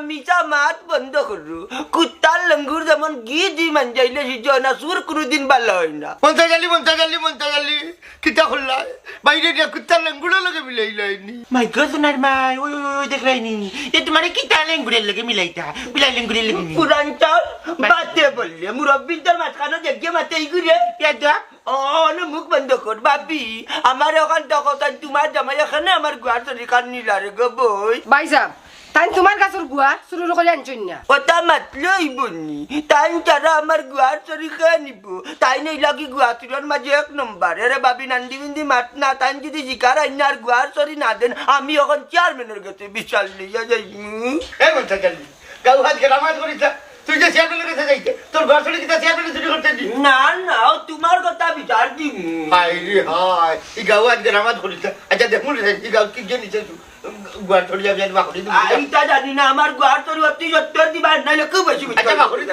মিছা মাত বন্ধ করু কুত্তার লঙ্গুর যেমন ঘি দি মান যাইলে সিজো না সুর কোনোদিন ভালো হয় না মন্তা জালি কিতা হল্লা বাইরে দিয়া কুত্তার লঙ্গুড়ের লগে মিলাইলাইনি মাই গড সোনার মাই ওই ওই ওই দেখলাইনি এ তোমার কি টালেন গুড়ের লগে মিলাইতা মিলাইলেন গুড়ের লগে পুরান চাল বাতে বললে মুরব্বির তোর মাঝখানে দেখে মাতে ঘুরে এটা মুখ বন্ধ কর বাপি আমার ওখান তখন তোমার জামাই এখানে আমার গুয়ার তরিকার নিলারে গো বই বাইজাব তাই তোমার গাছের গুয়া শুরু করে আনছই না ওটা মাতলই বনি তাই যারা আমার গুয়ার তরিকা নিব তাই নেই লাগি গুয়া তুরার মাঝে এক নম্বর এরে বাপি নান্দি বিন্দি মাত না তাই যদি জিকার আইন আর গুয়ার তরি না দেন আমি এখন চেয়ারম্যানের কাছে বিশাল লইয়া যাইমু এ মন্তা জালি গাউ হাত গ্রামাত করিছা তুই যে চেয়ারম্যানের কাছে যাইতে তোর ঘর চলে কিতা চেয়ারম্যানের চুরি করতে দি না না তোমার কথা বিচার দিমু হাই রে হাই এই গাউ হাত গ্রামাত করিছা আচ্ছা দেখুন রে এই গাউ কি জানিছে গুয়ার চলে যাবে বাকরি আইতা জানি না আমার গুয়ার তরি অতি সত্তর দিবার নাইলে খুব বেশি আচ্ছা বাকরি